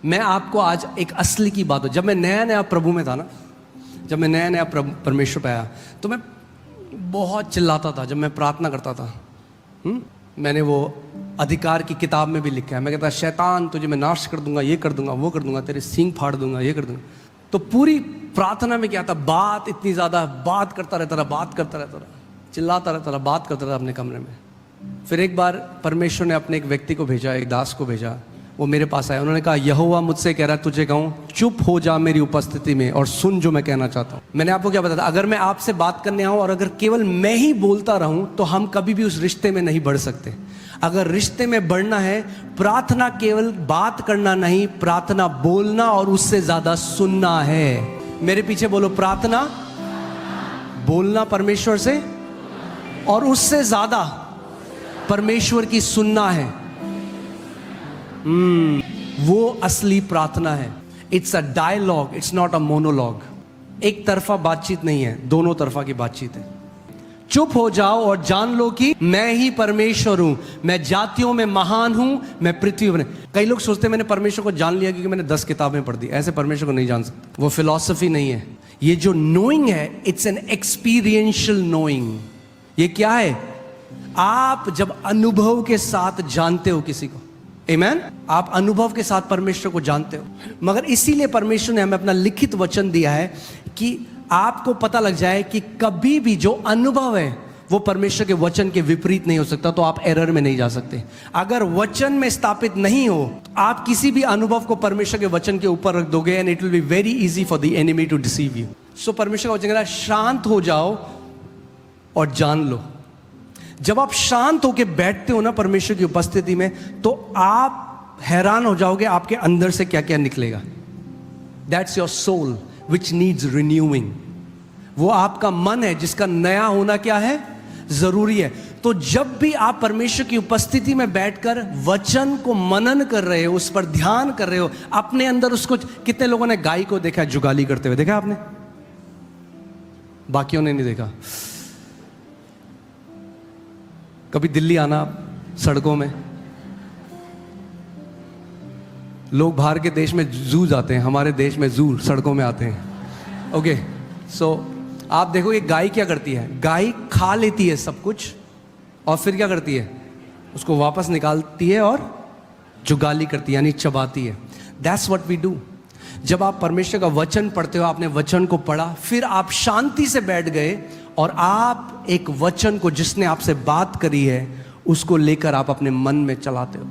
मैं आपको आज एक असली की बात हो, जब मैं नया नया प्रभु में था ना, जब मैं नया नया परमेश्वर पे आया तो मैं बहुत चिल्लाता था जब मैं प्रार्थना करता था। मैंने वो अधिकार की किताब में भी लिखा है, मैं कहता शैतान तुझे मैं नाश कर दूंगा, ये कर दूंगा, वो कर दूंगा, तेरे सींग फाड़ दूंगा, ये कर दूंगा। तो पूरी प्रार्थना में क्या था, बात इतनी ज़्यादा, बात करता रहता रहा, बात करता रहता रहा, चिल्लाता रहता रहा, बात करता रहा अपने कमरे में। फिर एक बार परमेश्वर ने अपने एक व्यक्ति को भेजा, एक दास को भेजा, वो मेरे पास आया। उन्होंने कहा यहोवा मुझसे कह रहा है तुझे कहूँ चुप हो जा मेरी उपस्थिति में और सुन जो मैं कहना चाहता हूँ। मैंने आपको क्या बताया, अगर मैं आपसे बात करने आऊँ और अगर केवल मैं ही बोलता रहूँ तो हम कभी भी उस रिश्ते में नहीं बढ़ सकते। अगर रिश्ते में बढ़ना है, प्रार्थना केवल बात करना नहीं, प्रार्थना बोलना और उससे ज़्यादा सुनना है। मेरे पीछे बोलो, प्रार्थना बोलना परमेश्वर से और उससे ज़्यादा परमेश्वर की सुनना है। वो असली प्रार्थना है। It's a dialogue, it's not a monologue. एक तरफा बातचीत नहीं है, दोनों तरफा की बातचीत है। चुप हो जाओ और जान लो कि मैं ही परमेश्वर हूं, मैं जातियों में महान हूं, मैं पृथ्वी पर। कई लोग सोचते हैं मैंने परमेश्वर को जान लिया क्योंकि मैंने 10 किताबें पढ़ दी। ऐसे परमेश्वर को नहीं जान सकते, वो फिलॉसफी नहीं है। ये जो नोइंग है, इट्स एन एक्सपीरियंशियल नोइंग। ये क्या है, आप जब अनुभव के साथ जानते हो किसी को, आमेन, आप अनुभव के साथ परमेश्वर को जानते हो। मगर इसीलिए परमेश्वर ने हमें अपना लिखित वचन दिया है कि आपको पता लग जाए कि कभी भी जो अनुभव है वो परमेश्वर के वचन के विपरीत नहीं हो सकता, तो आप एरर में नहीं जा सकते। अगर वचन में स्थापित नहीं हो, आप किसी भी अनुभव को परमेश्वर के वचन के ऊपर रख दोगे and it will be very easy for the enemy to deceive you. So परमेश्वर का वचन कह रहा है शांत हो जाओ और जान लो। जब आप शांत होकर बैठते हो ना परमेश्वर की उपस्थिति में, तो आप हैरान हो जाओगे आपके अंदर से क्या क्या निकलेगा। That's your soul which needs renewing. वो आपका मन है जिसका नया होना क्या है, जरूरी है। तो जब भी आप परमेश्वर की उपस्थिति में बैठकर वचन को मनन कर रहे हो, उस पर ध्यान कर रहे हो, अपने अंदर उसको। कितने लोगों ने गाय को देखा जुगाली करते हुए, देखा आपने? बाकियों ने नहीं देखा। कभी दिल्ली आना सड़कों में, लोग बाहर के देश में जू जाते हैं, हमारे देश में जू सड़कों में आते हैं। ओके, सो आप देखो ये गाय क्या करती है, गाय खा लेती है सब कुछ और फिर क्या करती है, उसको वापस निकालती है और जुगाली करती है, यानी चबाती है। That's what we do. जब आप परमेश्वर का वचन पढ़ते हो, आपने वचन को पढ़ा, फिर आप शांति से बैठ गए और आप एक वचन को जिसने आपसे बात करी है उसको लेकर आप अपने मन में चलाते हो।